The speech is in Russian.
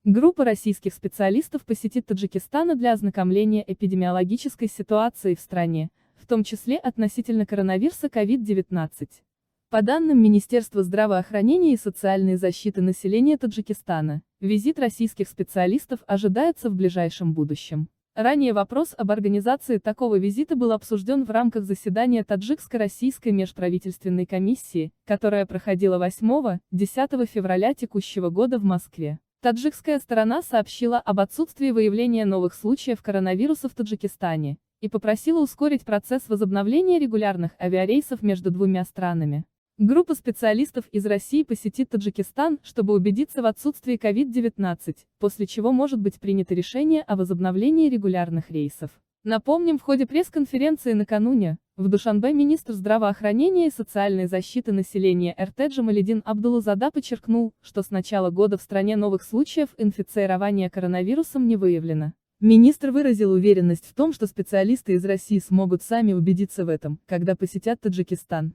Группа российских специалистов посетит Таджикистан для ознакомления эпидемиологической ситуации в стране, в том числе относительно коронавируса COVID-19. По данным Министерства здравоохранения и социальной защиты населения Таджикистана, визит российских специалистов ожидается в ближайшем будущем. Ранее вопрос об организации такого визита был обсужден в рамках заседания Таджикско-российской межправительственной комиссии, которое проходило 8-10 февраля текущего года в Москве. Таджикская сторона сообщила об отсутствии выявления новых случаев коронавируса в Таджикистане и попросила ускорить процесс возобновления регулярных авиарейсов между двумя странами. Группа специалистов из России посетит Таджикистан, чтобы убедиться в отсутствии COVID-19, после чего может быть принято решение о возобновлении регулярных рейсов. Напомним, в ходе пресс-конференции накануне, в Душанбе министр здравоохранения и социальной защиты населения РТ Джамалидин Абдуллазада подчеркнул, что с начала года в стране новых случаев инфицирования коронавирусом не выявлено. Министр выразил уверенность в том, что специалисты из России смогут сами убедиться в этом, когда посетят Таджикистан.